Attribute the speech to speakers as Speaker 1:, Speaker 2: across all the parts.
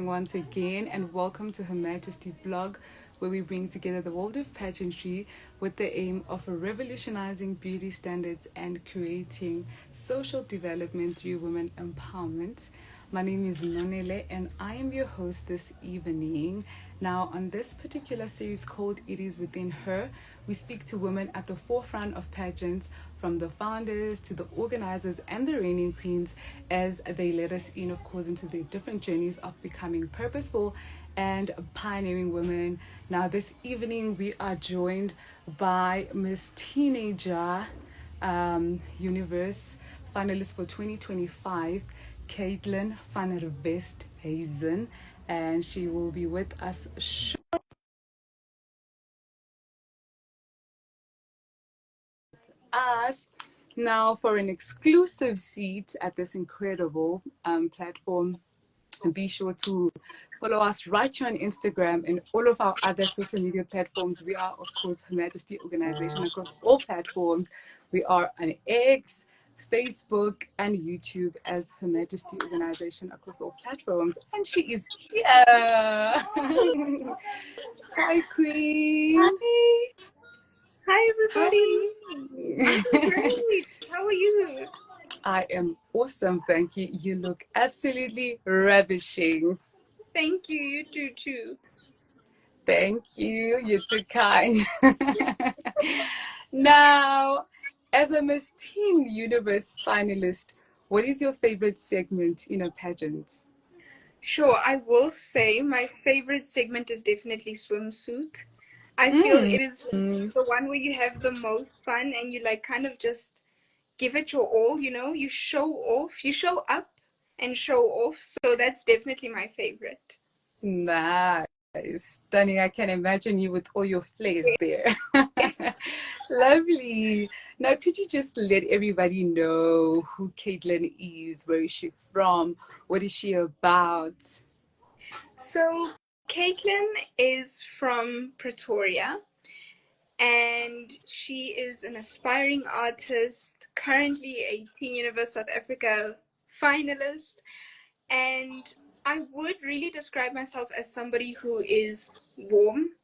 Speaker 1: once again, and welcome to Her Majesty blog, where we bring together the world of pageantry with the aim of revolutionizing beauty standards and creating social development through women empowerment. My name is Nonele, and I am your host this evening. Now, on this particular series called It Is Within Her, we speak to women at the forefront of pageants, from the founders to the organizers and the reigning queens, as they let us in, of course, into their different journeys of becoming purposeful and pioneering women. Now, this evening, we are joined by Miss Teenager Universe finalist for 2025, Caitlin van Westhuizen, and she will be with us now for an exclusive seat at this incredible platform. And be sure to follow us right here on Instagram and all of our other social media platforms. We are, of course, Her Majesty Organization across all platforms. We are on X, Facebook, and YouTube as Her Majesty Organization across all platforms. And she is here. Hi, Queen.
Speaker 2: Hi. Hi,
Speaker 1: How are
Speaker 2: everybody.
Speaker 1: you?
Speaker 2: I'm great. How are you?
Speaker 1: I am awesome, thank you. You look absolutely ravishing.
Speaker 2: Thank you. You do too.
Speaker 1: Thank you. You're too kind. Now, as a Miss Teen Universe finalist, what is your favorite segment in a pageant?
Speaker 2: Sure, I will say my favorite segment is definitely swimsuit. I feel it is the one where you have the most fun and you like kind of just give it your all, you show off, you show up and show off. So that's definitely my favorite.
Speaker 1: Nice. Stunning. I can imagine you with all your flair there.
Speaker 2: Yes.
Speaker 1: Lovely. Now, could you just let everybody know who Caitlin is? Where is she from? What is she about?
Speaker 2: So Caitlin is from Pretoria. And she is an aspiring artist, currently a Teen Universe South Africa finalist. And I would really describe myself as somebody who is warm,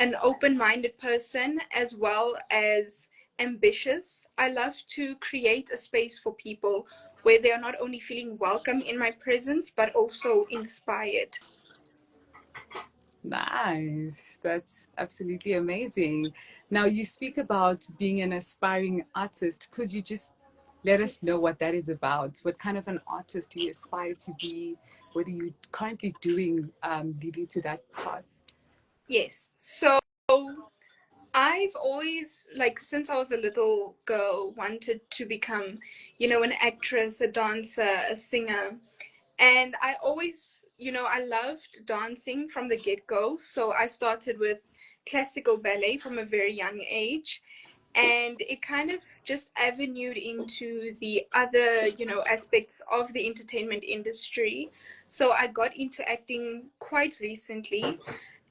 Speaker 2: an open minded person, as well as ambitious. I love to create a space for people where they are not only feeling welcome in my presence, but also inspired.
Speaker 1: Nice. That's absolutely amazing. Now, you speak about being an aspiring artist. Could you just let us know
Speaker 2: Yes.
Speaker 1: what that is about? What kind of an artist do you aspire to be? What are you currently doing leading to that path?
Speaker 2: Yes. So I've always, like, since I was a little girl, wanted to become, an actress, a dancer, a singer. And I always, I loved dancing from the get-go. So I started with classical ballet from a very young age. And it kind of just avenued into the other, aspects of the entertainment industry. So I got into acting quite recently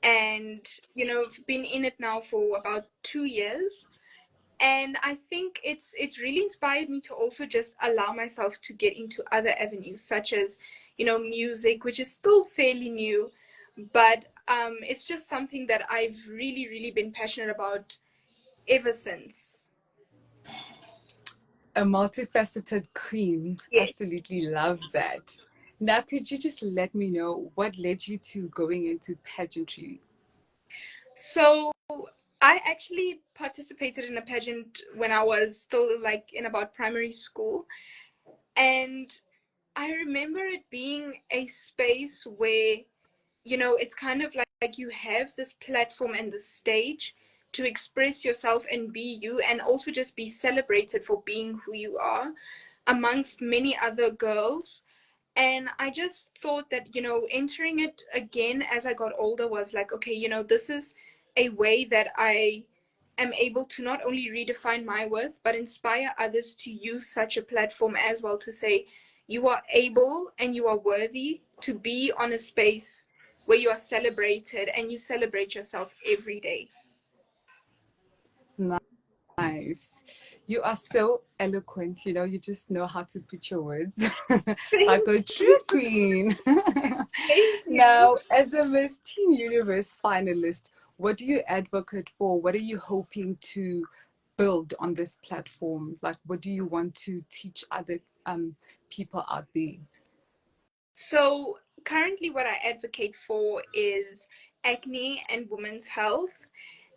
Speaker 2: and I've been in it now for about 2 years, and I think it's really inspired me to also just allow myself to get into other avenues such as music, which is still fairly new, but it's just something that I've really been passionate about ever since.
Speaker 1: A multifaceted queen.
Speaker 2: Yes.
Speaker 1: Absolutely love that. Now, could you just let me know what led you to going into pageantry?
Speaker 2: So I actually participated in a pageant when I was still like in about primary school, and I remember it being a space where, it's kind of like you have this platform and this stage to express yourself and be you, and also just be celebrated for being who you are amongst many other girls. And I just thought that, entering it again as I got older was like, okay, this is a way that I am able to not only redefine my worth, but inspire others to use such a platform as well to say, you are able and you are worthy to be on a space where you are celebrated and you celebrate yourself every day.
Speaker 1: Nice. Nice. You are so eloquent, you know, you just know how to put your words like
Speaker 2: Thank
Speaker 1: a true queen.
Speaker 2: thank you.
Speaker 1: Now, as a Miss Teen Universe finalist, what do you advocate for? What are you hoping to build on this platform? Like, what do you want to teach other people out there?
Speaker 2: So currently what I advocate for is acne and women's health.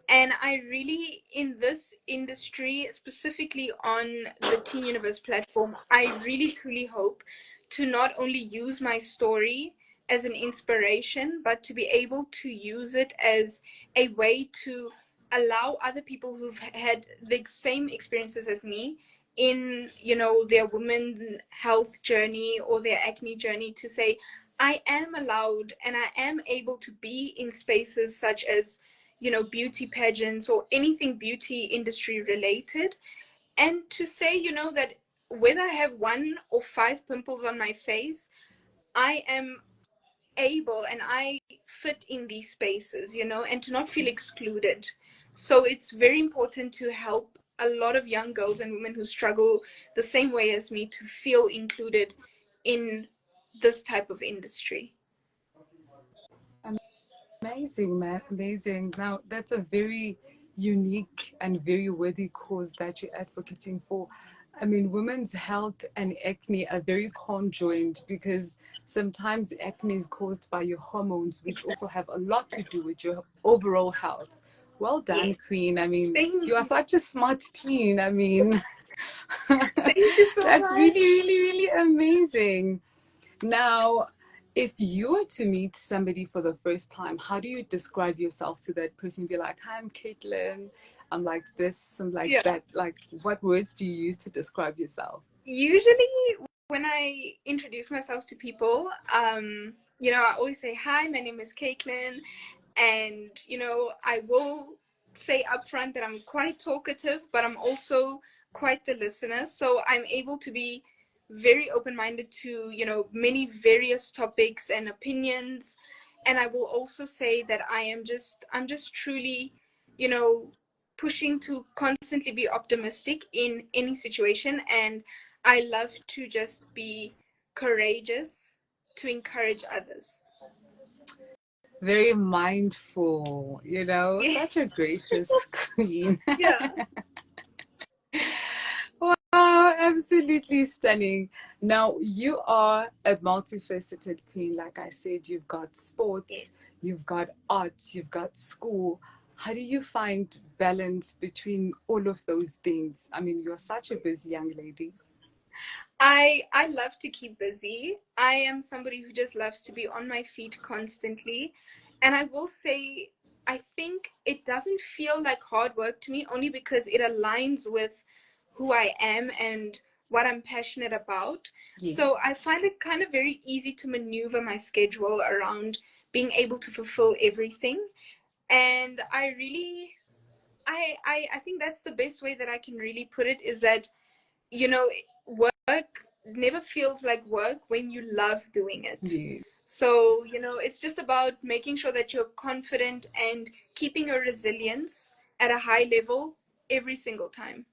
Speaker 2: And I really, in this industry, specifically on the Teen Universe platform, I really truly hope to not only use my story as an inspiration, but to be able to use it as a way to allow other people who've had the same experiences as me in, their women's health journey or their acne journey to say, I am allowed and I am able to be in spaces such as beauty pageants or anything beauty industry related. And to say, that whether I have 1 or 5 pimples on my face, I am able and I fit in these spaces, and to not feel excluded. So it's very important to help a lot of young girls and women who struggle the same way as me to feel included in this type of industry.
Speaker 1: Amazing, man. Amazing. Now, that's a very unique and very worthy cause that you're advocating for. I mean, women's health and acne are very conjoined because sometimes acne is caused by your hormones, which also have a lot to do with your overall health. Well
Speaker 2: Yeah.
Speaker 1: done, Queen. I mean,
Speaker 2: Thank,
Speaker 1: you are such a smart teen. I mean,
Speaker 2: thank you so
Speaker 1: that's really,
Speaker 2: much.
Speaker 1: really, really amazing. Now, if you were to meet somebody for the first time, how do you describe yourself to that person? Be like, hi, I'm Caitlin. I'm like this, I'm like
Speaker 2: Yeah.
Speaker 1: that. Like, what words do you use to describe yourself?
Speaker 2: Usually when I introduce myself to people, I always say, hi, my name is Caitlin. And, I will say upfront that I'm quite talkative, but I'm also quite the listener. So I'm able to be very open-minded to, many various topics and opinions. And I will also say that I'm just truly, you know, pushing to constantly be optimistic in any situation. And I love to just be courageous to encourage others.
Speaker 1: Very mindful, you know,
Speaker 2: Yeah.
Speaker 1: such a gracious queen.
Speaker 2: Yeah.
Speaker 1: Wow, absolutely stunning. Now, you are a multifaceted queen. Like I said, you've got
Speaker 2: Yeah.
Speaker 1: sports, you've got arts, you've got school. How do you find balance between all of those things? I mean, you're such a busy young lady.
Speaker 2: I love to keep busy. I am somebody who just loves to be on my feet constantly. And I will say I think it doesn't feel like hard work to me only because it aligns with who I am and what I'm passionate about. So
Speaker 1: Yes.
Speaker 2: I find it kind of very easy to maneuver my schedule around being able to fulfill everything. And I really I think that's the best way that I can really put it is that you know, work never feels like work when you love doing it.
Speaker 1: Yes.
Speaker 2: So, it's just about making sure that you're confident and keeping your resilience at a high level every single time.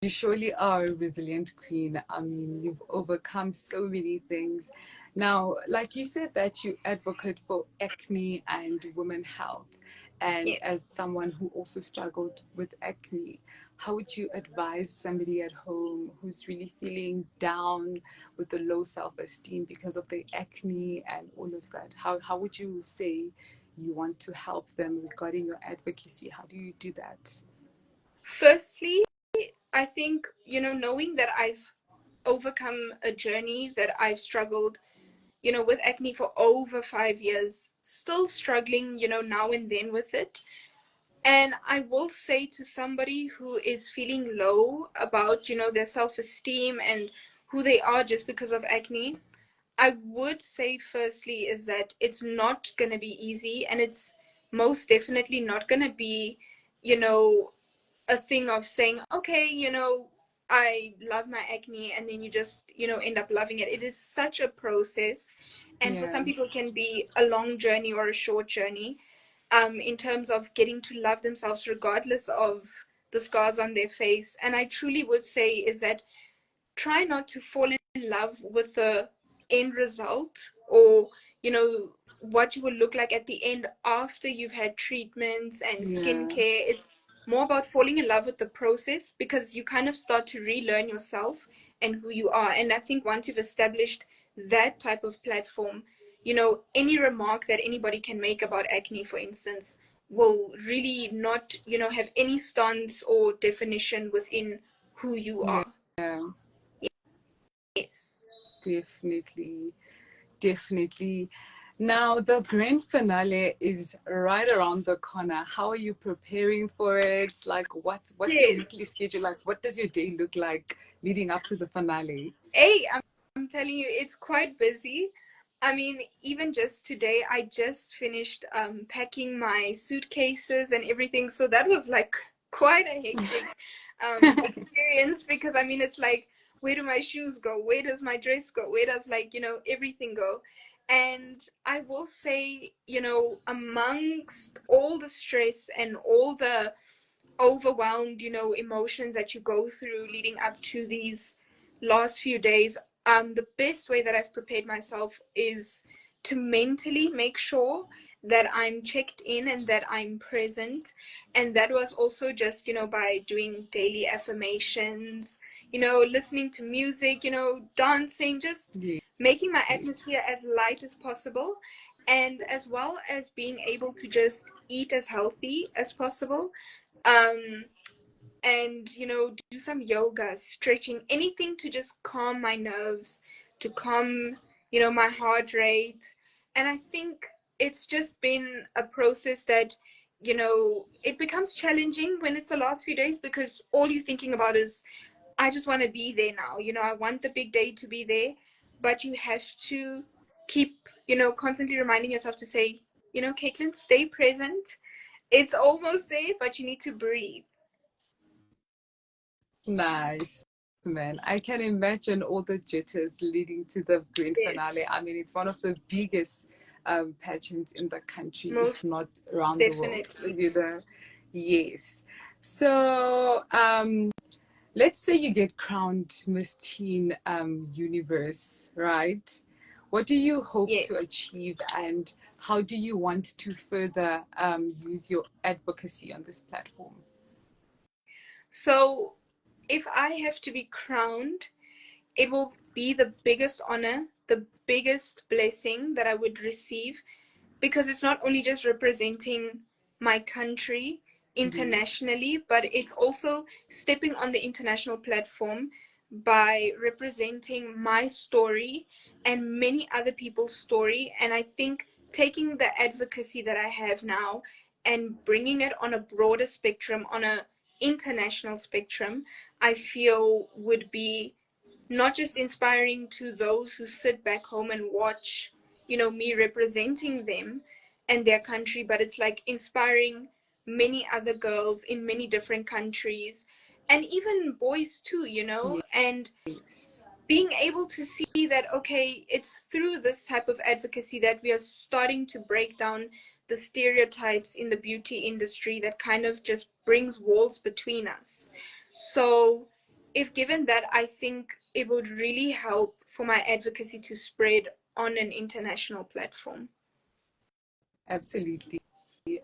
Speaker 1: You surely are a resilient queen. I mean, you've overcome so many things. Now, like you said, that you advocate for acne and women health. And
Speaker 2: Yeah.
Speaker 1: as someone who also struggled with acne, how would you advise somebody at home who's really feeling down with the low self esteem because of the acne and all of that? How would you say you want to help them regarding your advocacy? How do you do that?
Speaker 2: Firstly, I think, knowing that I've overcome a journey that I've struggled, with acne for over 5 years, still struggling, now and then with it. And I will say to somebody who is feeling low about, their self-esteem and who they are just because of acne, I would say firstly is that it's not going to be easy and it's most definitely not going to be, you know, a thing of saying, okay, I love my acne and then you just, end up loving it. It is such a process. And for
Speaker 1: Yeah.
Speaker 2: some people it can be a long journey or a short journey. in terms of getting to love themselves regardless of the scars on their face. And I truly would say is that try not to fall in love with the end result, or what you will look like at the end after you've had treatments and
Speaker 1: Yeah.
Speaker 2: skincare. It's more about falling in love with the process, because you kind of start to relearn yourself and who you are. And I think once you've established that type of platform, any remark that anybody can make about acne, for instance, will really not have any stance or definition within who you
Speaker 1: Yeah.
Speaker 2: are. Yes.
Speaker 1: Definitely. Definitely. Now, the grand finale is right around the corner. How are you preparing for it? Like, what's your
Speaker 2: Yes.
Speaker 1: weekly schedule like? What does your day look like leading up to the finale?
Speaker 2: Hey, I'm telling you, it's quite busy. I mean, even just today, I just finished packing my suitcases and everything. So that was like quite a hectic experience, because I mean, it's like, where do my shoes go? Where does my dress go? Where does, like, everything go? And I will say, amongst all the stress and all the overwhelmed, emotions that you go through leading up to these last few days, the best way that I've prepared myself is to mentally make sure that I'm checked in and that I'm present. And that was also just, by doing daily affirmations, listening to music, dancing, just
Speaker 1: Yeah.
Speaker 2: making my atmosphere as light as possible. And as well as being able to just eat as healthy as possible, um and do some yoga, stretching, anything to just calm my nerves, to calm my heart rate. And I think it's just been a process that it becomes challenging when it's the last few days, because all you're thinking about is, I just want to be there now. I want the big day to be there. But you have to keep constantly reminding yourself to say, Caitlin, stay present. It's almost there, but you need to breathe.
Speaker 1: Nice, man. I can imagine all the jitters leading to the grand finale.
Speaker 2: Yes,
Speaker 1: I mean, it's one of the biggest pageants in the country, if
Speaker 2: most
Speaker 1: not around the world,
Speaker 2: definitely.
Speaker 1: you know. Yes. So, let's say you get crowned Miss Teen Universe, right? What do you hope
Speaker 2: Yes.
Speaker 1: to achieve, and how do you want to further use your advocacy on this platform?
Speaker 2: So if I have to be crowned, it will be the biggest honor, the biggest blessing that I would receive, because it's not only just representing my country
Speaker 1: Mhm.
Speaker 2: internationally, but it's also stepping on the international platform by representing my story and many other people's story. And I think taking the advocacy that I have now and bringing it on a broader spectrum, on a international spectrum, I feel would be not just inspiring to those who sit back home and watch, me representing them and their country, but it's like inspiring many other girls in many different countries, and even boys too, and
Speaker 1: Yes.
Speaker 2: being able to see that, okay, it's through this type of advocacy that we are starting to break down the stereotypes in the beauty industry that kind of just brings walls between us. So if given that, I think it would really help for my advocacy to spread on an international platform.
Speaker 1: Absolutely.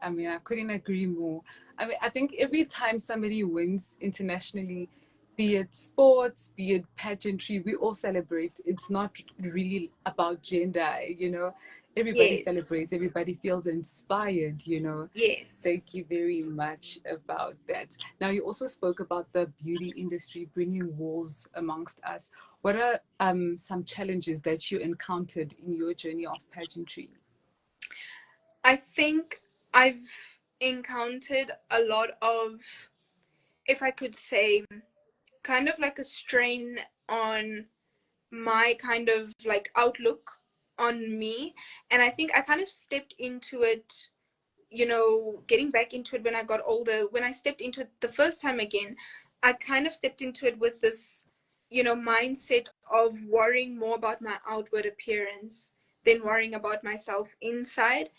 Speaker 1: I mean, I couldn't agree more. I mean, I think every time somebody wins internationally, be it sports, be it pageantry, we all celebrate. It's not really about gender. Everybody
Speaker 2: Yes.
Speaker 1: celebrates, everybody feels inspired.
Speaker 2: Yes.
Speaker 1: Thank you very much about that. Now, you also spoke about the beauty industry bringing walls amongst us. What are some challenges that you encountered in your journey of pageantry?
Speaker 2: I think I've encountered a lot of, if I could say, kind of like a strain on my kind of like outlook on me. And I think I kind of stepped into it, getting back into it when I got older. When I stepped into it the first time again, I kind of stepped into it with this, mindset of worrying more about my outward appearance than worrying about myself inside.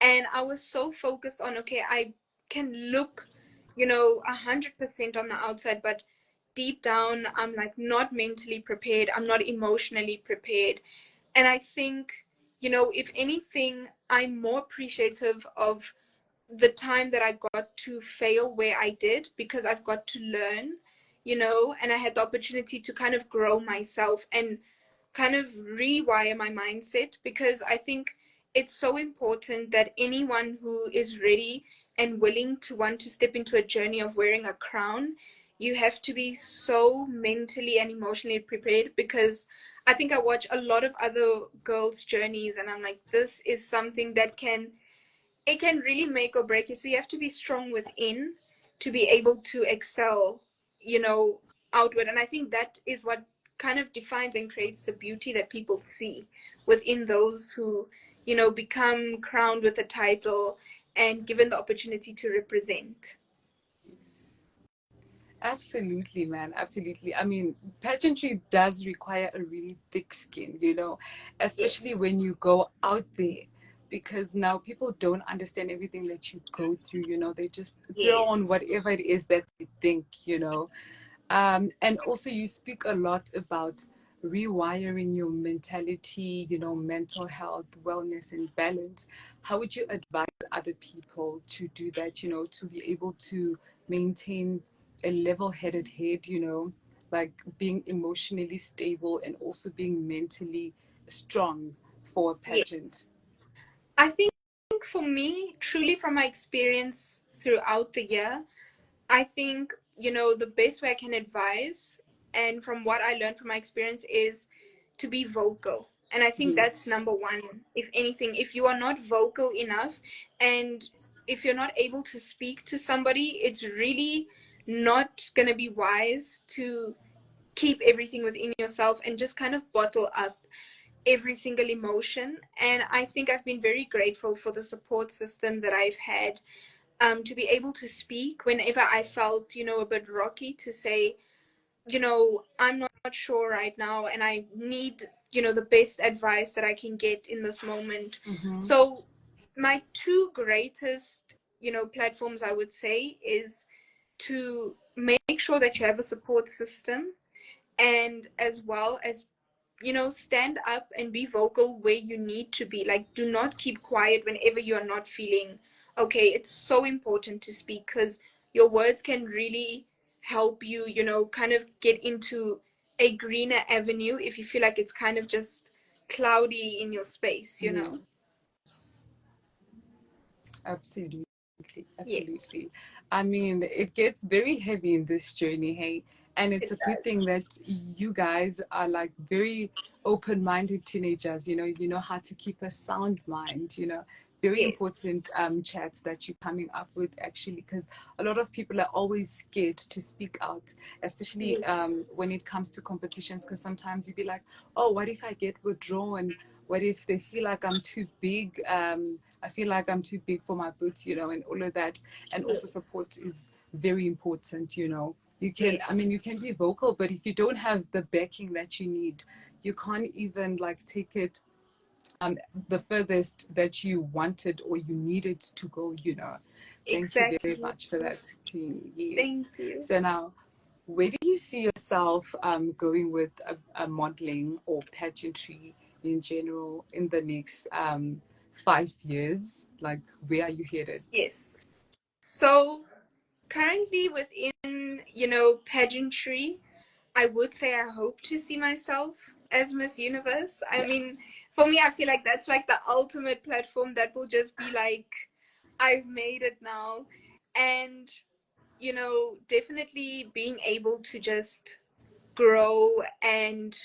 Speaker 2: And I was so focused on, okay, I can look, 100% on the outside, but deep down, I'm like not mentally prepared. I'm not emotionally prepared. And I think, if anything, I'm more appreciative of the time that I got to fail where I did, because I've got to learn, and I had the opportunity to kind of grow myself and kind of rewire my mindset, because I think it's so important that anyone who is ready and willing to want to step into a journey of wearing a crown, you have to be so mentally and emotionally prepared, because I think I watch a lot of other girls' journeys and I'm like, this is something that it can really make or break you. So you have to be strong within to be able to excel, outward. And I think that is what kind of defines and creates the beauty that people see within those who, become crowned with a title and given the opportunity to represent.
Speaker 1: Absolutely, man. Absolutely. I mean, pageantry does require a really thick skin, especially
Speaker 2: Yes.
Speaker 1: when you go out there, because now people don't understand everything that you go through, they just throw on
Speaker 2: Yes.
Speaker 1: whatever it is that they think. And also, you speak a lot about rewiring your mentality, mental health, wellness, and balance. How would you advise other people to do that, to be able to maintain a level headed head, like being emotionally stable and also being mentally strong for a
Speaker 2: Yes.
Speaker 1: pageant?
Speaker 2: I think for me, truly from my experience throughout the year, I think, the best way I can advise, and from what I learned from my experience, is to be vocal. And I think that's
Speaker 1: Yes.
Speaker 2: number one. If anything, if you are not vocal enough, and if you're not able to speak to somebody, it's really not going to be wise to keep everything within yourself and just kind of bottle up every single emotion. And I think I've been very grateful for the support system that I've had, to be able to speak whenever I felt, a bit rocky, to say, I'm not sure right now and I need, the best advice that I can get in this moment.
Speaker 1: Mm-hmm.
Speaker 2: So my two greatest, platforms, I would say, is to make sure that you have a support system, and as well as, stand up and be vocal where you need to be. Like, do not keep quiet whenever you are not feeling okay. It's so important to speak, because your words can really help you, kind of get into a greener avenue if you feel like it's kind of just cloudy in your space.
Speaker 1: Yeah. Absolutely,
Speaker 2: Yes,
Speaker 1: absolutely. I mean, it gets very heavy in this journey, hey? And it's
Speaker 2: it
Speaker 1: a good
Speaker 2: does.
Speaker 1: thing that you guys are like very open-minded teenagers, you know how to keep a sound mind, very
Speaker 2: Yes,
Speaker 1: important chats that you're coming up with actually, because a lot of people are always scared to speak out, especially
Speaker 2: yes,
Speaker 1: when it comes to competitions, because sometimes you'd be like, oh, what if I get withdrawn? What if they feel like I'm too big? I feel like I'm too big for my boots, and all of that. And also
Speaker 2: yes,
Speaker 1: support is very important. You can, I mean,
Speaker 2: yes,
Speaker 1: you can be vocal, but if you don't have the backing that you need, you can't even like take it um, the furthest that you wanted or you needed to go. Thank you very
Speaker 2: exactly.
Speaker 1: much for that, Queen. Yes.
Speaker 2: Thank you.
Speaker 1: So now, where do you see yourself going with modeling or pageantry in general in the next 5 years? Like, where are you headed?
Speaker 2: Yes. So currently within, pageantry, I would say I hope to see myself as Miss Universe. I mean,
Speaker 1: Yes.
Speaker 2: for me, I feel like that's like the ultimate platform that will just be like, I've made it now. And, definitely being able to just grow, and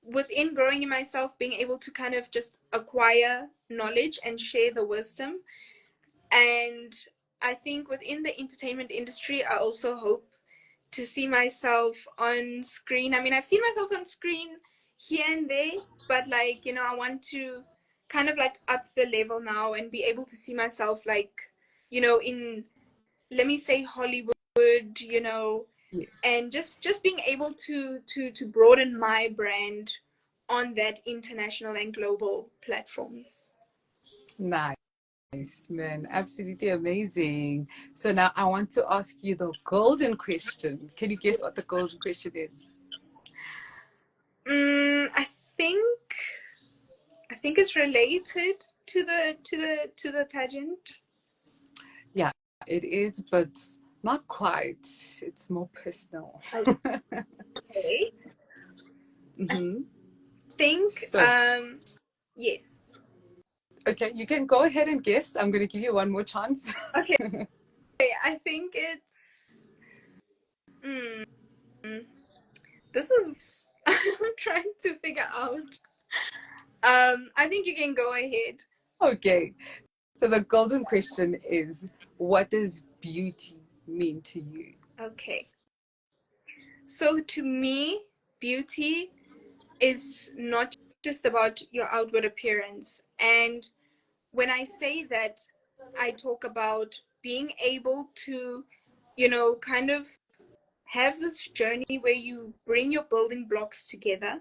Speaker 2: within growing in myself, being able to kind of just acquire knowledge and share the wisdom. And I think within the entertainment industry, I also hope to see myself on screen. I mean, I've seen myself on screen here and there, but like, I want to kind of like up the level now and be able to see myself like, in, let me say, Hollywood,
Speaker 1: Yes.
Speaker 2: and just being able to broaden my brand on that international and global platforms.
Speaker 1: Nice. Nice, man. Absolutely amazing. So now I want to ask you the golden question. Can you guess what the golden question is?
Speaker 2: I think I think it's related to the pageant.
Speaker 1: Yeah, it is, but not quite. It's more personal.
Speaker 2: Okay. I
Speaker 1: Hmm.
Speaker 2: think
Speaker 1: So,
Speaker 2: yes.
Speaker 1: okay, you can go ahead and guess. I'm going to give you one more chance.
Speaker 2: Okay. I think it's mm, this is I'm trying to figure out. I think you can go ahead.
Speaker 1: Okay, so the golden question is, what does beauty mean to you?
Speaker 2: Okay. So to me, beauty is not just about your outward appearance. And when I say that, I talk about being able to, kind of have this journey where you bring your building blocks together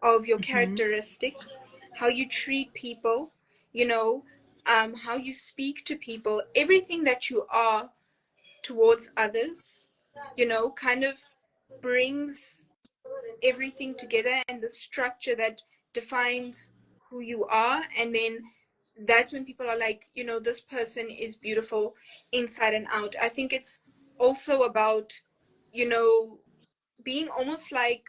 Speaker 2: of your
Speaker 1: Hmm.
Speaker 2: characteristics, how you treat people, you know, how you speak to people, everything that you are towards others, kind of brings everything together and the structure that defines who you are. And then that's when people are like, this person is beautiful inside and out. I think it's also about, you know, being almost like,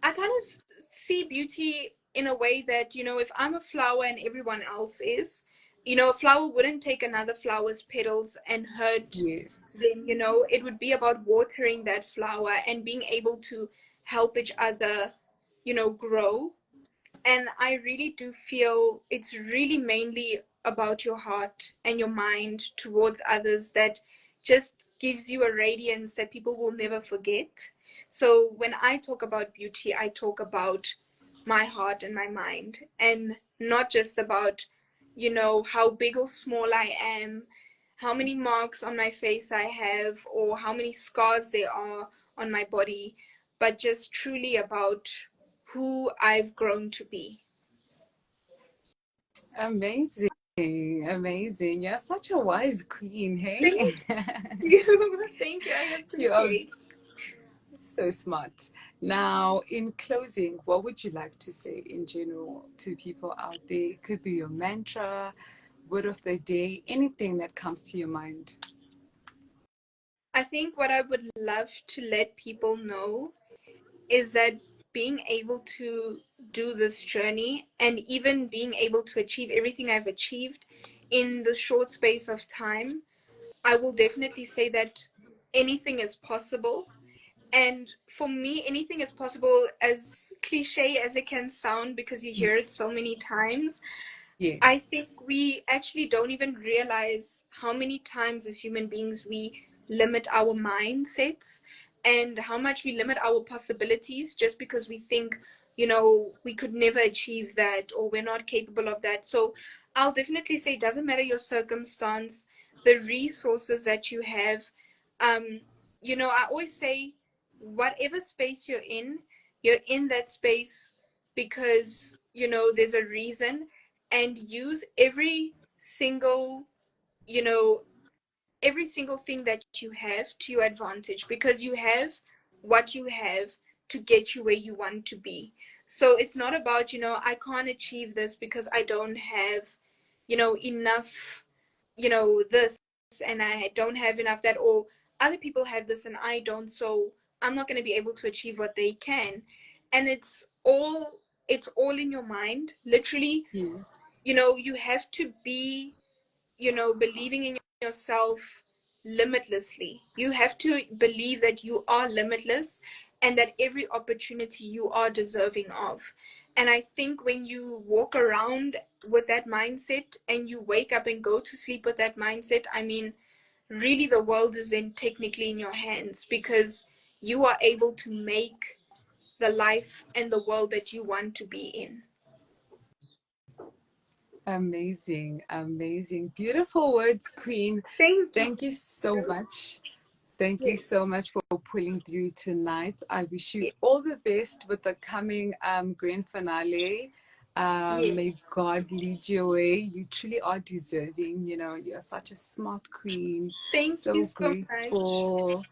Speaker 2: I kind of see beauty in a way that, if I'm a flower and everyone else is, a flower wouldn't take another flower's petals and hurt
Speaker 1: Yes.
Speaker 2: them, it would be about watering that flower and being able to help each other, grow. And I really do feel it's really mainly about your heart and your mind towards others that just gives you a radiance that people will never forget. So when I talk about beauty, I talk about my heart and my mind, and not just about, how big or small I am, how many marks on my face I have, or how many scars there are on my body, but just truly about who I've grown to be.
Speaker 1: Amazing. Amazing. You're such a wise queen, hey?
Speaker 2: Thank you. Thank you. I
Speaker 1: You are
Speaker 2: appreciate.
Speaker 1: so smart. Now, in closing, what would you like to say in general to people out there? It could be your mantra, word of the day, anything that comes to your mind.
Speaker 2: I think what I would love to let people know is that being able to do this journey and even being able to achieve everything I've achieved in the short space of time, I will definitely say that anything is possible. And for me, anything is possible, as cliche as it can sound, because you hear it so many times. I
Speaker 1: Yes.
Speaker 2: think we actually don't even realize how many times as human beings we limit our mindsets and how much we limit our possibilities just because we think, we could never achieve that or we're not capable of that. So I'll definitely say it doesn't matter your circumstance, the resources that you have. Um, I always say, whatever space you're in that space because, there's a reason, and use you know every single thing that you have to your advantage, because you have what you have to get you where you want to be. So it's not about, I can't achieve this because I don't have, enough, this, and I don't have enough that, or other people have this and I don't, so I'm not going to be able to achieve what they can. And it's all in your mind, literally.
Speaker 1: Yes.
Speaker 2: You have to be, believing in yourself limitlessly. You have to believe that you are limitless and that every opportunity you are deserving of. And I think when you walk around with that mindset and you wake up and go to sleep with that mindset, I mean, really the world is then technically in your hands, because you are able to make the life and the world that you want to be in.
Speaker 1: Amazing. Amazing. Beautiful words, Queen.
Speaker 2: Thank you.
Speaker 1: Thank you so much. Thank you
Speaker 2: Yes.
Speaker 1: so much for pulling through tonight. I wish you
Speaker 2: Yes.
Speaker 1: all the best with the coming grand finale.
Speaker 2: Yes.
Speaker 1: May God lead your way. You truly are deserving. You know, you're such a smart queen,
Speaker 2: Thank you
Speaker 1: so
Speaker 2: so much.
Speaker 1: graceful.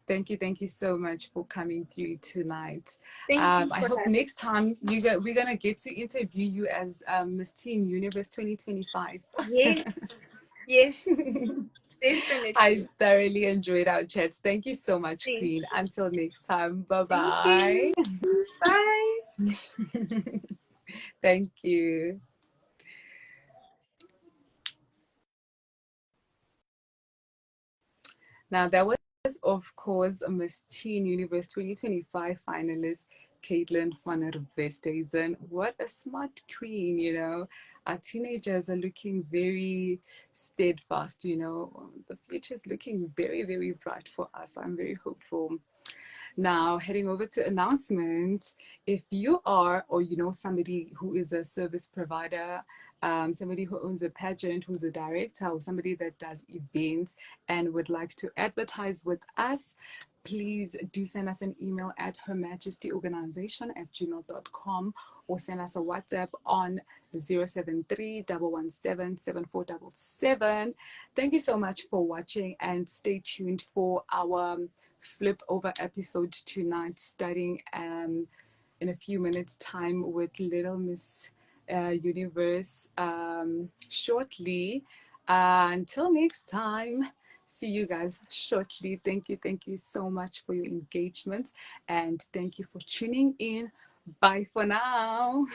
Speaker 1: Thank you so much for coming through tonight.
Speaker 2: Thank you
Speaker 1: I
Speaker 2: for
Speaker 1: hope
Speaker 2: having
Speaker 1: next time we're gonna get to interview you as Miss Teen Universe 2025.
Speaker 2: me. Yes. Yes.
Speaker 1: I
Speaker 2: Definitely.
Speaker 1: thoroughly enjoyed our chats. Thank you so much,
Speaker 2: Thank
Speaker 1: Queen.
Speaker 2: you.
Speaker 1: Until next time, bye
Speaker 2: Thank
Speaker 1: bye.
Speaker 2: you. Bye.
Speaker 1: Thank you. Now, that was, of course, Miss Teen Universe 2025 finalist, Caitlin van der Westhuizen. What a smart queen, you know. Our teenagers are looking very steadfast, you know. The future is looking very, very bright for us. I'm very hopeful. Now, heading over to announcements. If you are, or you know, somebody who is a service provider, somebody who owns a pageant, who's a director, or somebody that does events and would like to advertise with us, please do send us an email at hermajesty.organization@gmail.com or send us a WhatsApp on 073-117-7477. Thank you so much for watching and stay tuned for our flip over episode tonight, starting in a few minutes' time with Little Miss Universe shortly. Until next time, see you guys shortly. Thank you so much for your engagement and thank you for tuning in. Bye for now.